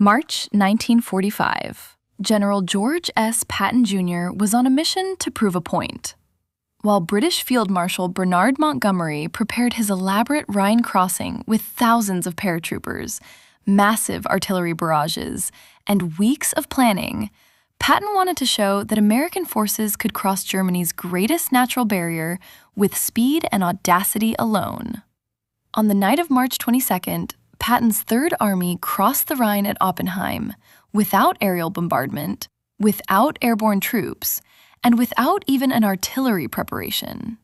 March 1945. General George S. Patton Jr. was on a mission to prove a point. While British Field Marshal Bernard Montgomery prepared his elaborate Rhine crossing with thousands of paratroopers, massive artillery barrages, and weeks of planning, Patton wanted to show that American forces could cross Germany's greatest natural barrier with speed and audacity alone. On the night of March 22nd, Patton's Third Army crossed the Rhine at Oppenheim without aerial bombardment, without airborne troops, and without even an artillery preparation.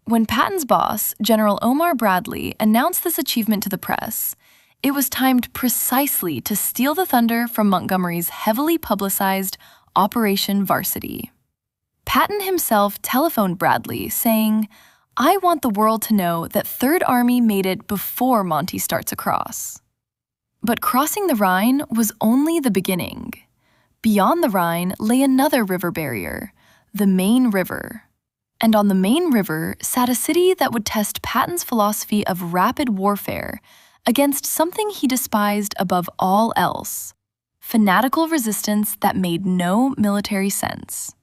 When Patton's boss, General Omar Bradley, announced this achievement to the press, it was timed precisely to steal the thunder from Montgomery's heavily publicized Operation Varsity. Patton himself telephoned Bradley, saying, "I want the world to know that Third Army made it before Monty starts across." But crossing the Rhine was only the beginning. Beyond the Rhine lay another river barrier, the Main River. And on the Main River sat a city that would test Patton's philosophy of rapid warfare against something he despised above all else: fanatical resistance that made no military sense.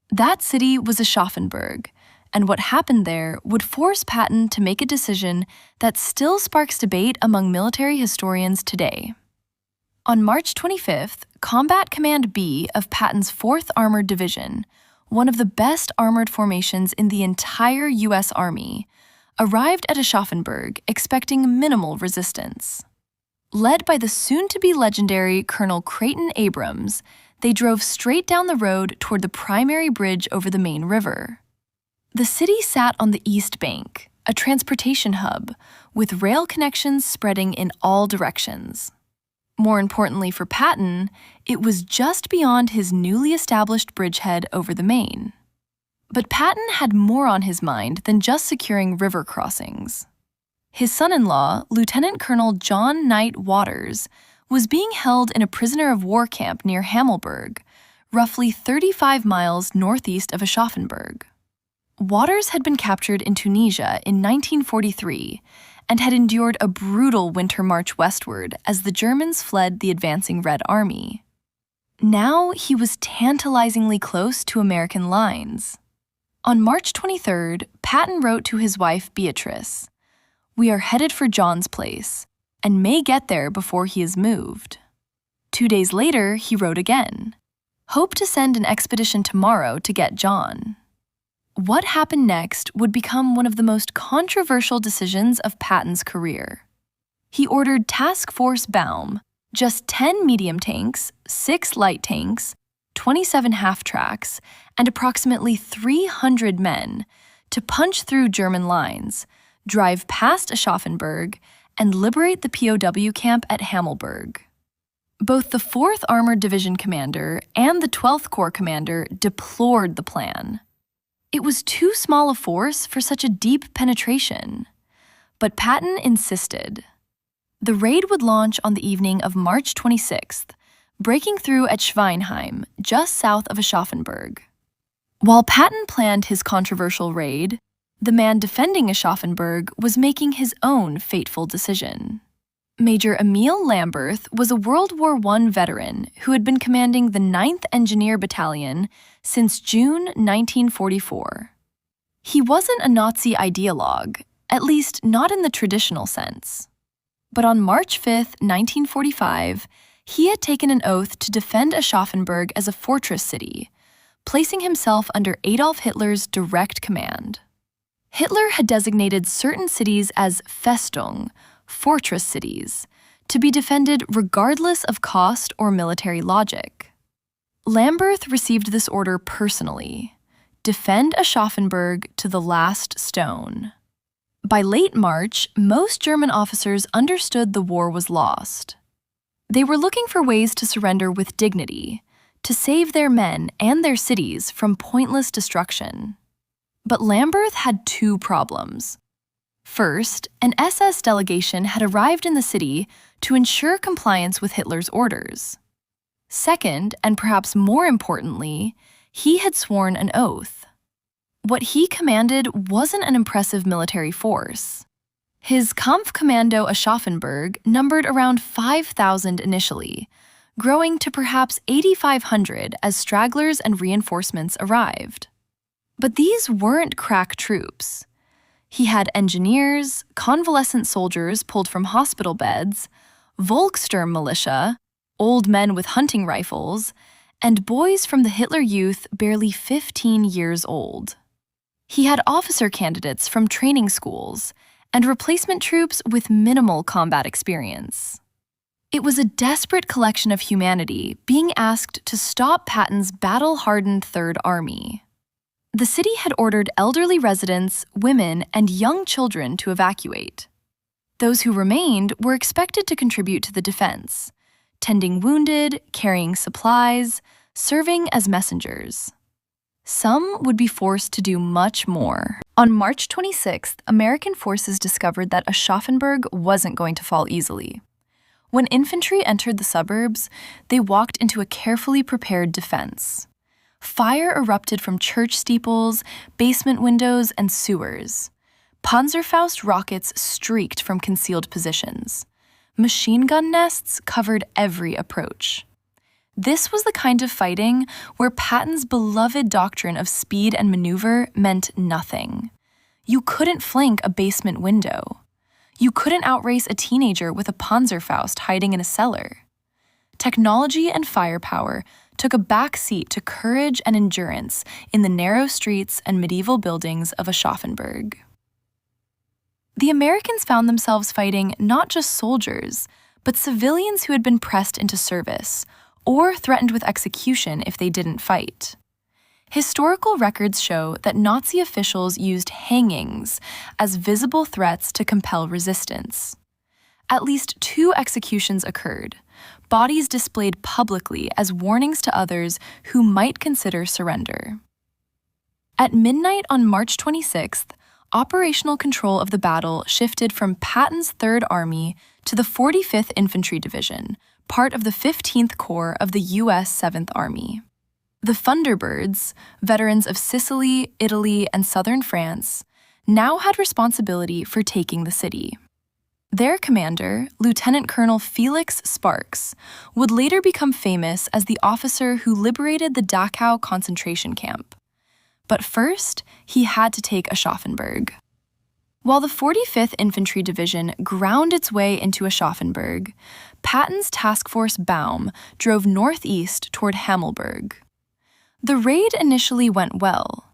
That city was Aschaffenburg, and what happened there would force Patton to make a decision that still sparks debate among military historians today. On March 25th, Combat Command B of Patton's 4th Armored Division, one of the best armored formations in the entire U.S. Army, arrived at Aschaffenburg expecting minimal resistance. Led by the soon-to-be legendary Colonel Creighton Abrams, they drove straight down the road toward the primary bridge over the Main River. The city sat on the east bank, a transportation hub, with rail connections spreading in all directions. More importantly for Patton, it was just beyond his newly established bridgehead over the Main. But Patton had more on his mind than just securing river crossings. His son-in-law, Lieutenant Colonel John Knight Waters, was being held in a prisoner of war camp near Hammelburg, roughly 35 miles northeast of Aschaffenburg. Waters had been captured in Tunisia in 1943 and had endured a brutal winter march westward as the Germans fled the advancing Red Army. Now he was tantalizingly close to American lines. On March 23rd, Patton wrote to his wife Beatrice, "We are headed for John's place, and may get there before he is moved." 2 days later, he wrote again, "Hope to send an expedition tomorrow to get John." What happened next would become one of the most controversial decisions of Patton's career. He ordered Task Force Baum, just 10 medium tanks, 6 light tanks, 27 half-tracks, and approximately 300 men, to punch through German lines, drive past Aschaffenburg, and liberate the POW camp at Hammelburg. Both the 4th Armored Division commander and the 12th Corps commander deplored the plan. It was too small a force for such a deep penetration. But Patton insisted. The raid would launch on the evening of March 26th, breaking through at Schweinheim, just south of Aschaffenburg. While Patton planned his controversial raid, the man defending Aschaffenburg was making his own fateful decision. Major Emil Lamberth was a World War I veteran who had been commanding the 9th Engineer Battalion since June 1944. He wasn't a Nazi ideologue, at least not in the traditional sense. But on March 5, 1945, he had taken an oath to defend Aschaffenburg as a fortress city, placing himself under Adolf Hitler's direct command. Hitler had designated certain cities as Festung, fortress cities, to be defended regardless of cost or military logic. Lamberth received this order personally: defend Aschaffenburg to the last stone. By late March, most German officers understood the war was lost. They were looking for ways to surrender with dignity, to save their men and their cities from pointless destruction. But Lamberth had 2 problems. First, an SS delegation had arrived in the city to ensure compliance with Hitler's orders. Second, and perhaps more importantly, he had sworn an oath. What he commanded wasn't an impressive military force. His Kampfkommando Aschaffenburg numbered around 5,000 initially, growing to perhaps 8,500 as stragglers and reinforcements arrived. But these weren't crack troops. He had engineers, convalescent soldiers pulled from hospital beds, Volkssturm militia, old men with hunting rifles, and boys from the Hitler Youth barely 15 years old. He had officer candidates from training schools and replacement troops with minimal combat experience. It was a desperate collection of humanity being asked to stop Patton's battle-hardened Third Army. The city had ordered elderly residents, women, and young children to evacuate. Those who remained were expected to contribute to the defense, tending wounded, carrying supplies, serving as messengers. Some would be forced to do much more. On March 26th, American forces discovered that Aschaffenburg wasn't going to fall easily. When infantry entered the suburbs, they walked into a carefully prepared defense. Fire erupted from church steeples, basement windows, and sewers. Panzerfaust rockets streaked from concealed positions. Machine gun nests covered every approach. This was the kind of fighting where Patton's beloved doctrine of speed and maneuver meant nothing. You couldn't flank a basement window. You couldn't outrace a teenager with a Panzerfaust hiding in a cellar. Technology and firepower took a back seat to courage and endurance in the narrow streets and medieval buildings of Aschaffenburg. The Americans found themselves fighting not just soldiers, but civilians who had been pressed into service or threatened with execution if they didn't fight. Historical records show that Nazi officials used hangings as visible threats to compel resistance. At least 2 executions occurred, bodies displayed publicly as warnings to others who might consider surrender. At midnight on March 26th, operational control of the battle shifted from Patton's Third Army to the 45th Infantry Division, part of the 15th Corps of the U.S. 7th Army. The Thunderbirds, veterans of Sicily, Italy, and southern France, now had responsibility for taking the city. Their commander, Lieutenant Colonel Felix Sparks, would later become famous as the officer who liberated the Dachau concentration camp. But first, he had to take Aschaffenburg. While the 45th Infantry Division ground its way into Aschaffenburg, Patton's Task Force Baum drove northeast toward Hammelburg. The raid initially went well.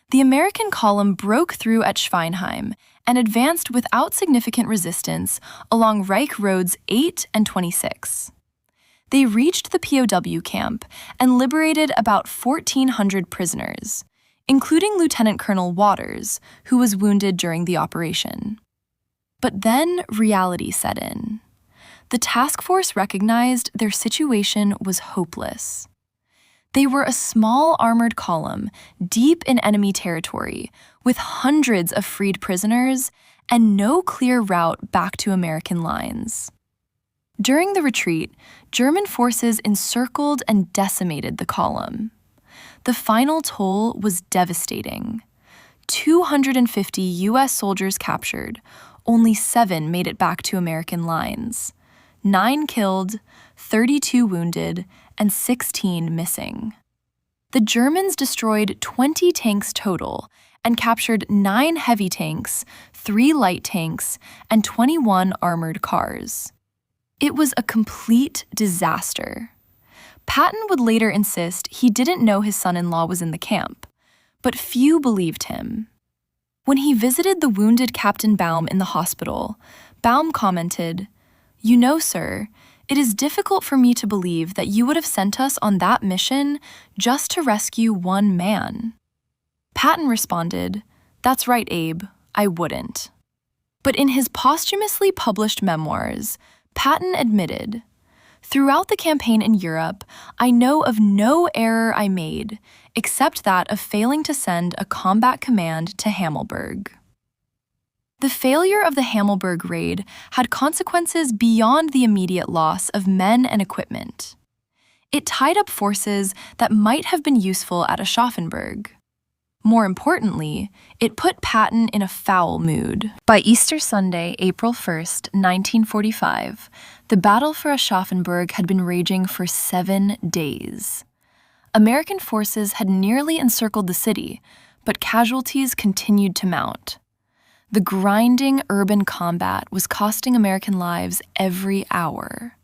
The American column broke through at Schweinheim and advanced without significant resistance along Reich Roads 8 and 26. They reached the POW camp and liberated about 1,400 prisoners, including Lieutenant Colonel Waters, who was wounded during the operation. But then reality set in. The task force recognized their situation was hopeless. They were a small armored column deep in enemy territory with hundreds of freed prisoners and no clear route back to American lines. During the retreat, German forces encircled and decimated the column. The final toll was devastating. 250 U.S. soldiers captured, only 7 made it back to American lines. 9 killed, 32 wounded, and 16 missing. The Germans destroyed 20 tanks total and captured 9 heavy tanks, 3 light tanks, and 21 armored cars. It was a complete disaster. Patton would later insist he didn't know his son-in-law was in the camp, but few believed him. When he visited the wounded Captain Baum in the hospital, Baum commented, "You know, sir, it is difficult for me to believe that you would have sent us on that mission just to rescue one man." Patton responded, "That's right, Abe, I wouldn't." But in his posthumously published memoirs, Patton admitted, "Throughout the campaign in Europe, I know of no error I made, except that of failing to send a combat command to Hammelburg." The failure of the Hammelburg raid had consequences beyond the immediate loss of men and equipment. It tied up forces that might have been useful at Aschaffenburg. More importantly, it put Patton in a foul mood. By Easter Sunday, April 1st, 1945, the battle for Aschaffenburg had been raging for 7 days. American forces had nearly encircled the city, but casualties continued to mount. The grinding urban combat was costing American lives every hour.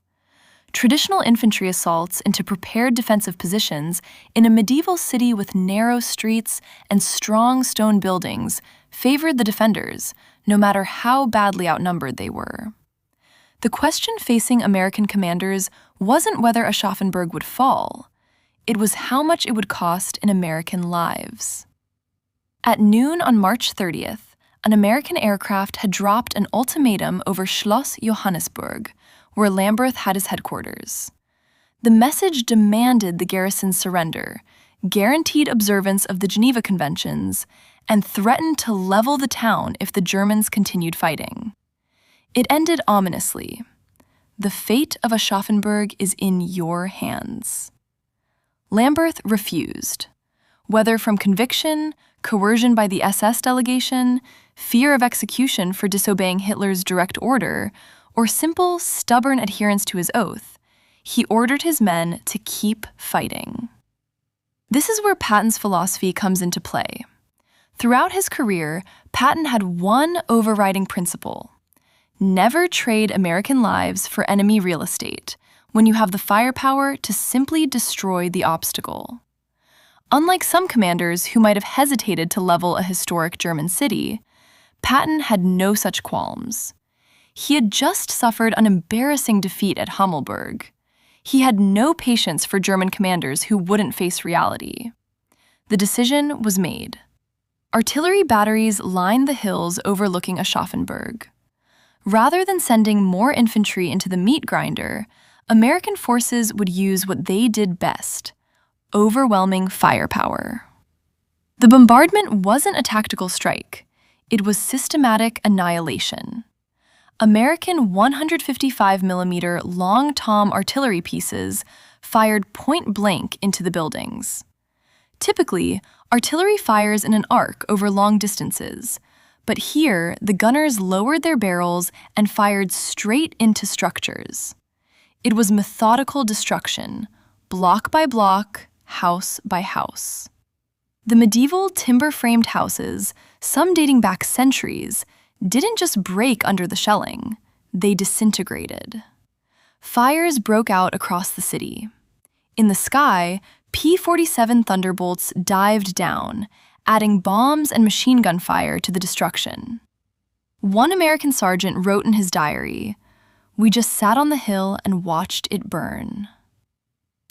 Traditional infantry assaults into prepared defensive positions in a medieval city with narrow streets and strong stone buildings favored the defenders, no matter how badly outnumbered they were. The question facing American commanders wasn't whether Aschaffenburg would fall. It was how much it would cost in American lives. At noon on March 30th, an American aircraft had dropped an ultimatum over Schloss Johannesburg, where Lamberth had his headquarters. The message demanded the garrison's surrender, guaranteed observance of the Geneva Conventions, and threatened to level the town if the Germans continued fighting. It ended ominously. The fate of Aschaffenburg is in your hands. Lamberth refused. Whether from conviction, coercion by the SS delegation, fear of execution for disobeying Hitler's direct order, or simple, stubborn adherence to his oath, he ordered his men to keep fighting. This is where Patton's philosophy comes into play. Throughout his career, Patton had one overriding principle: never trade American lives for enemy real estate when you have the firepower to simply destroy the obstacle. Unlike some commanders who might have hesitated to level a historic German city, Patton had no such qualms. He had just suffered an embarrassing defeat at Hammelburg. He had no patience for German commanders who wouldn't face reality. The decision was made. Artillery batteries lined the hills overlooking Aschaffenburg. Rather than sending more infantry into the meat grinder, American forces would use what they did best: overwhelming firepower. The bombardment wasn't a tactical strike. It was systematic annihilation. American 155mm long tom artillery pieces fired point-blank into the buildings. Typically, artillery fires in an arc over long distances, but here the gunners lowered their barrels and fired straight into structures. It was methodical destruction, block by block, house by house. The medieval timber-framed houses, some dating back centuries, didn't just break under the shelling, they disintegrated. Fires broke out across the city. In the sky, P-47 Thunderbolts dived down, adding bombs and machine gun fire to the destruction. One American sergeant wrote in his diary, "We just sat on the hill and watched it burn."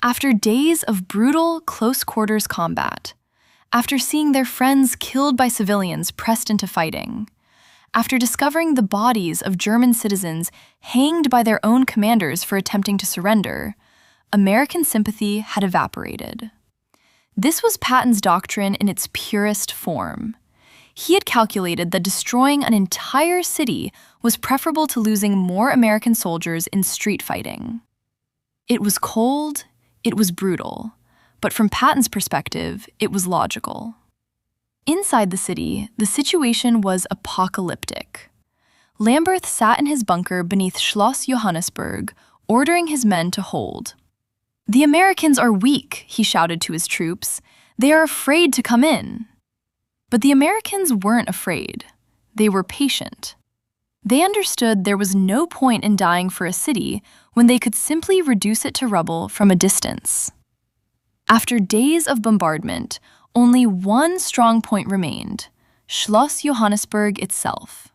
After days of brutal, close-quarters combat, after seeing their friends killed by civilians pressed into fighting, after discovering the bodies of German citizens hanged by their own commanders for attempting to surrender, American sympathy had evaporated. This was Patton's doctrine in its purest form. He had calculated that destroying an entire city was preferable to losing more American soldiers in street fighting. It was cold, it was brutal, but from Patton's perspective, it was logical. Inside the city, the situation was apocalyptic. Lamberth sat in his bunker beneath Schloss Johannesburg, ordering his men to hold. "The Americans are weak," he shouted to his troops. "They are afraid to come in." But the Americans weren't afraid. They were patient. They understood there was no point in dying for a city when they could simply reduce it to rubble from a distance. After days of bombardment, only one strong point remained: Schloss Johannesburg itself.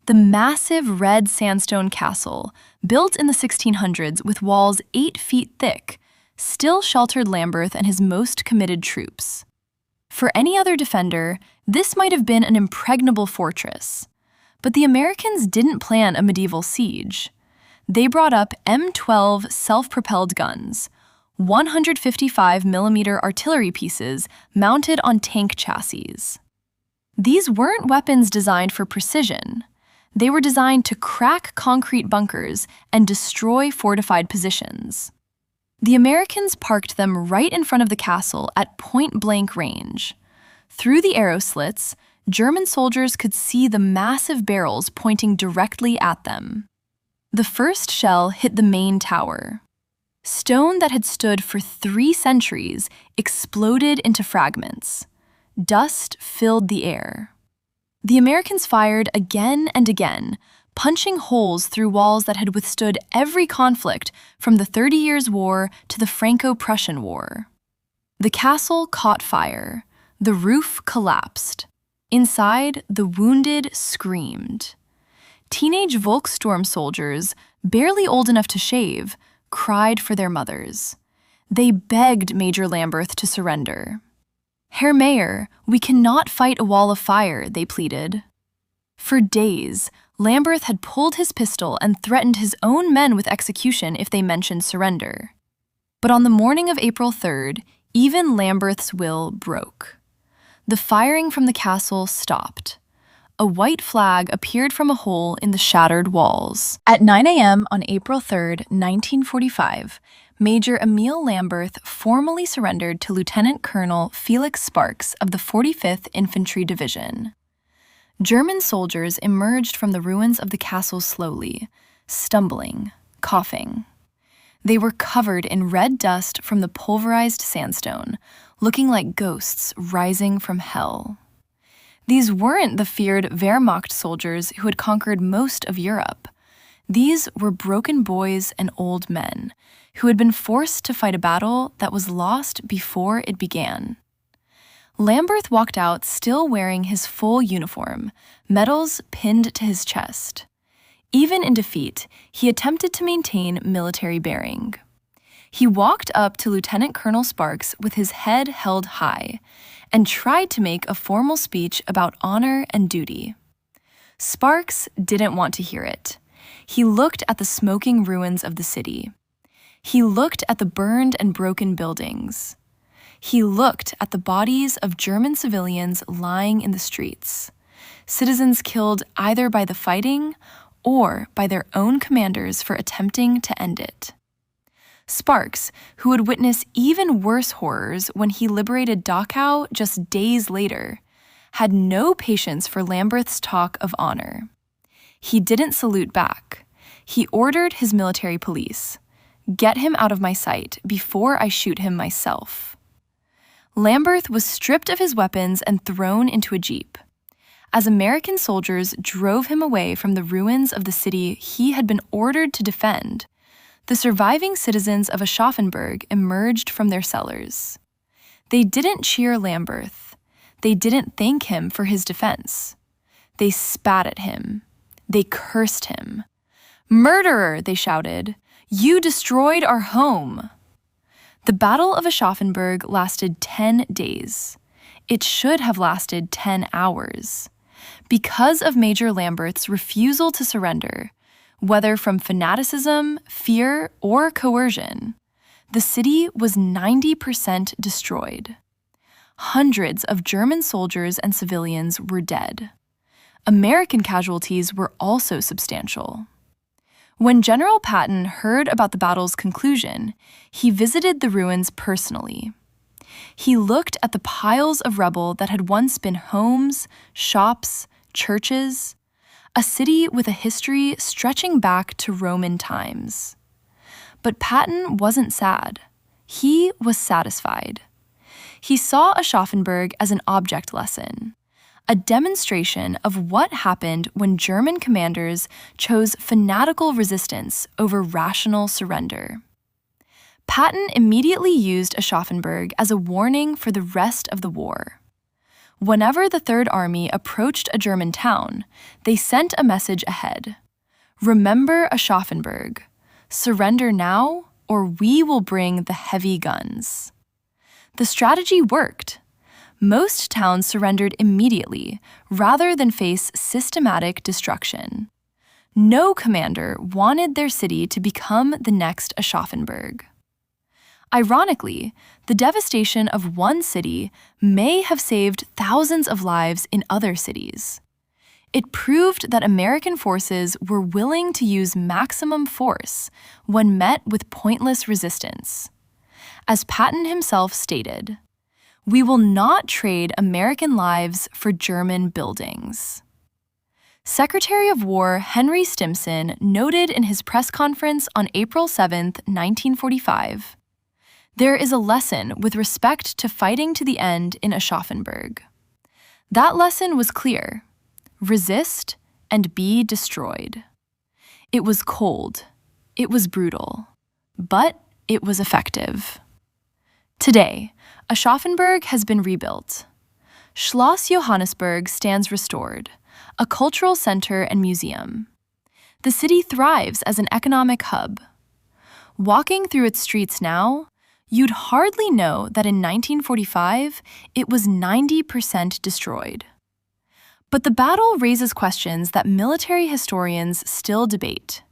The massive red sandstone castle, built in the 1600s with walls 8 feet thick, still sheltered Lamberth and his most committed troops. For any other defender, this might have been an impregnable fortress. But the Americans didn't plan a medieval siege. They brought up M12 self-propelled guns, 155mm artillery pieces mounted on tank chassis. These weren't weapons designed for precision. They were designed to crack concrete bunkers and destroy fortified positions. The Americans parked them right in front of the castle at point-blank range. Through the arrow slits, German soldiers could see the massive barrels pointing directly at them. The first shell hit the main tower. Stone that had stood for 3 centuries exploded into fragments. Dust filled the air. The Americans fired again and again, punching holes through walls that had withstood every conflict from the 30 Years' War to the Franco-Prussian War. The castle caught fire. The roof collapsed. Inside, the wounded screamed. Teenage Volkssturm soldiers, barely old enough to shave, cried for their mothers. They begged Major Lamberth to surrender. "Herr Mayor, we cannot fight a wall of fire," they pleaded. For days, Lamberth had pulled his pistol and threatened his own men with execution if they mentioned surrender. But on the morning of April 3rd, even Lamberth's will broke. The firing from the castle stopped. A white flag appeared from a hole in the shattered walls. At 9 a.m. on April 3, 1945, Major Emil Lamberth formally surrendered to Lieutenant Colonel Felix Sparks of the 45th Infantry Division. German soldiers emerged from the ruins of the castle slowly, stumbling, coughing. They were covered in red dust from the pulverized sandstone, looking like ghosts rising from hell. These weren't the feared Wehrmacht soldiers who had conquered most of Europe. These were broken boys and old men who had been forced to fight a battle that was lost before it began. Lamberth walked out still wearing his full uniform, medals pinned to his chest. Even in defeat, he attempted to maintain military bearing. He walked up to Lieutenant Colonel Sparks with his head held high and tried to make a formal speech about honor and duty. Sparks didn't want to hear it. He looked at the smoking ruins of the city. He looked at the burned and broken buildings. He looked at the bodies of German civilians lying in the streets, citizens killed either by the fighting or by their own commanders for attempting to end it. Sparks, who would witness even worse horrors when he liberated Dachau just days later, had no patience for Lamberth's talk of honor. He didn't salute back. He ordered his military police, "Get him out of my sight before I shoot him myself." Lamberth was stripped of his weapons and thrown into a jeep. As American soldiers drove him away from the ruins of the city he had been ordered to defend, the surviving citizens of Aschaffenburg emerged from their cellars. They didn't cheer Lamberth. They didn't thank him for his defense. They spat at him. They cursed him. "Murderer!" they shouted. "You destroyed our home!" The Battle of Aschaffenburg lasted 10 days. It should have lasted 10 hours. Because of Major Lamberth's refusal to surrender, whether from fanaticism, fear, or coercion, the city was 90% destroyed. Hundreds of German soldiers and civilians were dead. American casualties were also substantial. When General Patton heard about the battle's conclusion, he visited the ruins personally. He looked at the piles of rubble that had once been homes, shops, churches, a city with a history stretching back to Roman times. But Patton wasn't sad. He was satisfied. He saw Aschaffenburg as an object lesson, a demonstration of what happened when German commanders chose fanatical resistance over rational surrender. Patton immediately used Aschaffenburg as a warning for the rest of the war. Whenever the Third Army approached a German town, they sent a message ahead. "Remember Aschaffenburg. Surrender now, or we will bring the heavy guns." The strategy worked. Most towns surrendered immediately, rather than face systematic destruction. No commander wanted their city to become the next Aschaffenburg. Ironically, the devastation of one city may have saved thousands of lives in other cities. It proved that American forces were willing to use maximum force when met with pointless resistance. As Patton himself stated, "We will not trade American lives for German buildings." Secretary of War Henry Stimson noted in his press conference on April 7, 1945, "There is a lesson with respect to fighting to the end in Aschaffenburg. That lesson was clear: resist and be destroyed." It was cold, it was brutal, but it was effective. Today, Aschaffenburg has been rebuilt. Schloss Johannesburg stands restored, a cultural center and museum. The city thrives as an economic hub. Walking through its streets now, you'd hardly know that in 1945 it was 90% destroyed. But the battle raises questions that military historians still debate.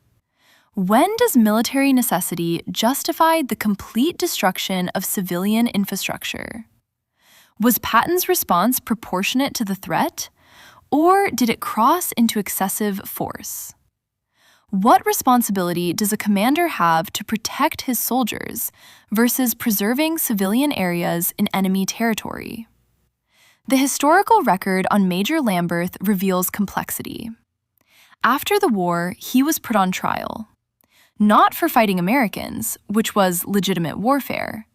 When does military necessity justify the complete destruction of civilian infrastructure? Was Patton's response proportionate to the threat, or did it cross into excessive force? What responsibility does a commander have to protect his soldiers versus preserving civilian areas in enemy territory? The historical record on Major Lamberth reveals complexity. After the war, he was put on trial, not for fighting Americans, which was legitimate warfare,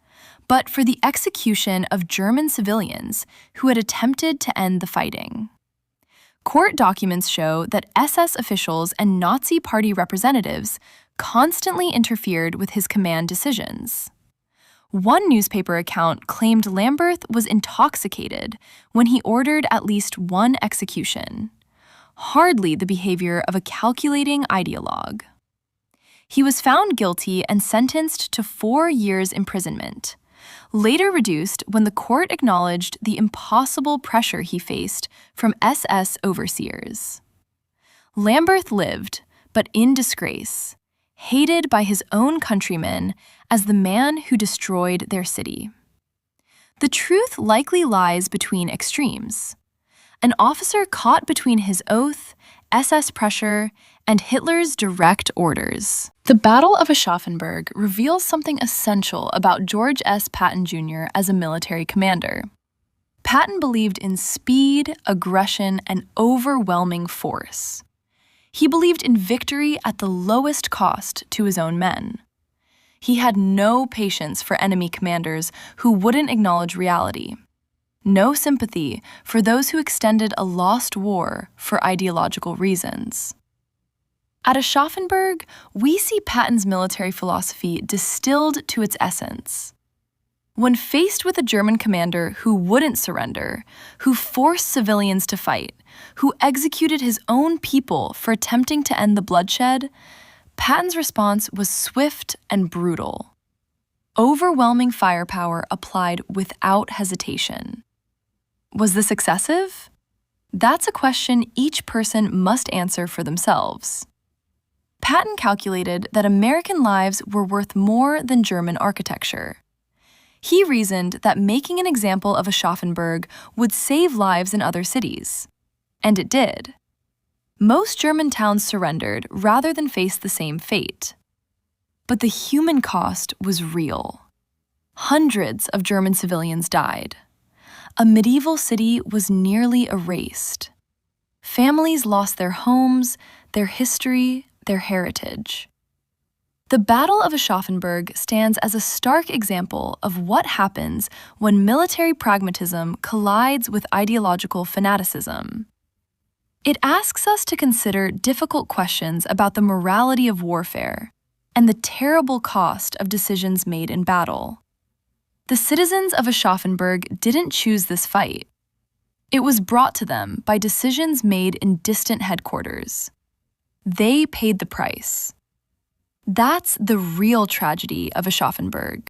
but for the execution of German civilians who had attempted to end the fighting. Court documents show that SS officials and Nazi Party representatives constantly interfered with his command decisions. One newspaper account claimed Lamberth was intoxicated when he ordered at least one execution, hardly the behavior of a calculating ideologue. He was found guilty and sentenced to 4 years' imprisonment, later reduced when the court acknowledged the impossible pressure he faced from SS overseers. Lamberth lived, but in disgrace, hated by his own countrymen as the man who destroyed their city. The truth likely lies between extremes: an officer caught between his oath, SS pressure, and Hitler's direct orders. The Battle of Aschaffenburg reveals something essential about George S. Patton Jr. as a military commander. Patton believed in speed, aggression, and overwhelming force. He believed in victory at the lowest cost to his own men. He had no patience for enemy commanders who wouldn't acknowledge reality. No sympathy for those who extended a lost war for ideological reasons. At Aschaffenburg, we see Patton's military philosophy distilled to its essence. When faced with a German commander who wouldn't surrender, who forced civilians to fight, who executed his own people for attempting to end the bloodshed, Patton's response was swift and brutal. Overwhelming firepower applied without hesitation. Was this excessive? That's a question each person must answer for themselves. Patton calculated that American lives were worth more than German architecture. He reasoned that making an example of Aschaffenburg would save lives in other cities. And it did. Most German towns surrendered rather than face the same fate. But the human cost was real. Hundreds of German civilians died. A medieval city was nearly erased. Families lost their homes, their history, their heritage. The Battle of Aschaffenburg stands as a stark example of what happens when military pragmatism collides with ideological fanaticism. It asks us to consider difficult questions about the morality of warfare and the terrible cost of decisions made in battle. The citizens of Aschaffenburg didn't choose this fight. It was brought to them by decisions made in distant headquarters. They paid the price. That's the real tragedy of Aschaffenburg.